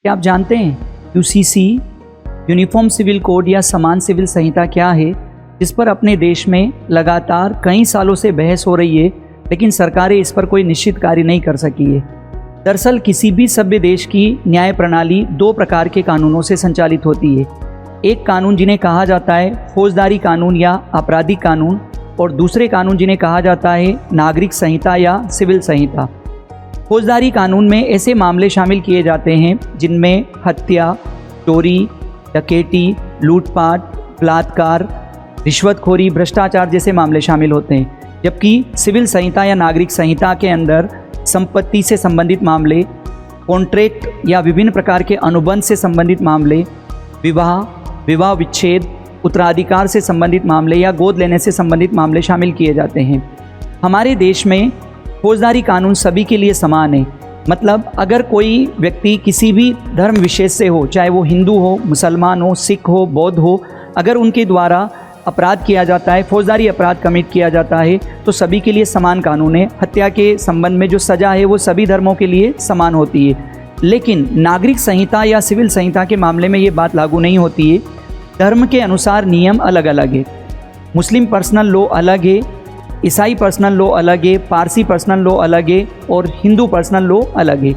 क्या आप जानते हैं यूसीसी यूनिफॉर्म सिविल कोड या समान सिविल संहिता क्या है, जिस पर अपने देश में लगातार कई सालों से बहस हो रही है, लेकिन सरकारें इस पर कोई निश्चित कार्य नहीं कर सकी है। दरअसल किसी भी सभ्य देश की न्याय प्रणाली दो प्रकार के कानूनों से संचालित होती है। एक कानून जिन्हें कहा जाता है फौजदारी कानून या आपराधिक कानून, और दूसरे कानून जिन्हें कहा जाता है नागरिक संहिता या सिविल संहिता। फौजदारी कानून में ऐसे मामले शामिल किए जाते हैं जिनमें हत्या, चोरी, डकैती, लूटपाट, बलात्कार, रिश्वतखोरी, भ्रष्टाचार जैसे मामले शामिल होते हैं। जबकि सिविल संहिता या नागरिक संहिता के अंदर संपत्ति से संबंधित मामले, कॉन्ट्रैक्ट या विभिन्न प्रकार के अनुबंध से संबंधित मामले, विवाह विच्छेद, उत्तराधिकार से संबंधित मामले या गोद लेने से संबंधित मामले शामिल किए जाते हैं। हमारे देश में फौजदारी कानून सभी के लिए समान है। मतलब अगर कोई व्यक्ति किसी भी धर्म विशेष से हो, चाहे वो हिंदू हो, मुसलमान हो, सिख हो, बौद्ध हो, अगर उनके द्वारा अपराध किया जाता है, फौजदारी अपराध कमिट किया जाता है, तो सभी के लिए समान कानून है। हत्या के संबंध में जो सज़ा है वो सभी धर्मों के लिए समान होती है। लेकिन नागरिक संहिता या सिविल संहिता के मामले में ये बात लागू नहीं होती है। धर्म के अनुसार नियम अलग अलग है। मुस्लिम पर्सनल लॉ अलग है, ईसाई पर्सनल लॉ अलग है, पारसी पर्सनल लॉ अलग है और हिंदू पर्सनल लॉ अलग है।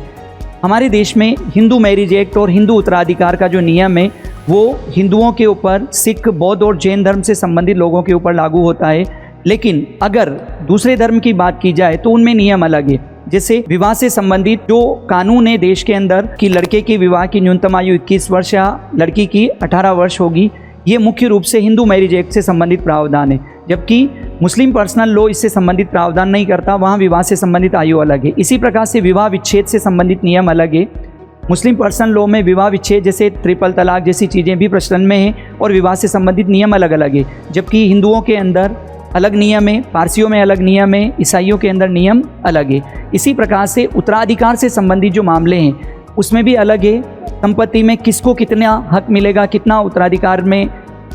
हमारे देश में हिंदू मैरिज एक्ट और हिंदू उत्तराधिकार का जो नियम है वो हिंदुओं के ऊपर, सिख, बौद्ध और जैन धर्म से संबंधित लोगों के ऊपर लागू होता है। लेकिन अगर दूसरे धर्म की बात की जाए तो उनमें नियम अलग है। जैसे विवाह से संबंधित जो कानून है देश के अंदर कि लड़के के विवाह की न्यूनतम आयु 21 वर्ष या लड़की की 18 वर्ष होगी, ये मुख्य रूप से हिंदू मैरिज एक्ट से संबंधित प्रावधान है। जबकि मुस्लिम पर्सनल लॉ इससे संबंधित प्रावधान नहीं करता, वहाँ विवाह से संबंधित आयु अलग है। इसी प्रकार से विवाह विच्छेद से संबंधित नियम अलग है। मुस्लिम पर्सनल लॉ में विवाह विच्छेद जैसे ट्रिपल तलाक जैसी चीज़ें भी प्रचलन में हैं और विवाह से संबंधित नियम अलग अलग है। जबकि हिंदुओं के अंदर अलग नियम है, पारसियों में अलग नियम है, ईसाइयों के अंदर नियम अलग है। इसी प्रकार से उत्तराधिकार से संबंधित जो मामले हैं उसमें भी अलग है। संपत्ति में किसको कितना हक मिलेगा, कितना उत्तराधिकार में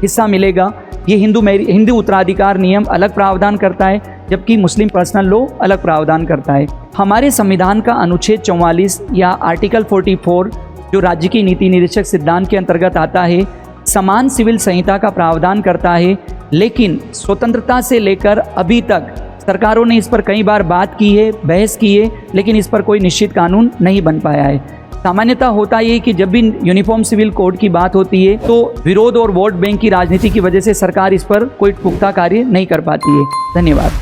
हिस्सा मिलेगा, ये हिंदू उत्तराधिकार नियम अलग प्रावधान करता है, जबकि मुस्लिम पर्सनल लॉ अलग प्रावधान करता है। हमारे संविधान का अनुच्छेद 44 या आर्टिकल 44 जो राज्य की नीति निरीक्षक सिद्धांत के अंतर्गत आता है, समान सिविल संहिता का प्रावधान करता है। लेकिन स्वतंत्रता से लेकर अभी तक सरकारों ने इस पर कई बार बात की है, बहस की है, लेकिन इस पर कोई निश्चित कानून नहीं बन पाया है। सामान्यतः होता ये कि जब भी यूनिफॉर्म सिविल कोड की बात होती है तो विरोध और वोट बैंक की राजनीति की वजह से सरकार इस पर कोई पुख्ता कार्य नहीं कर पाती है। धन्यवाद।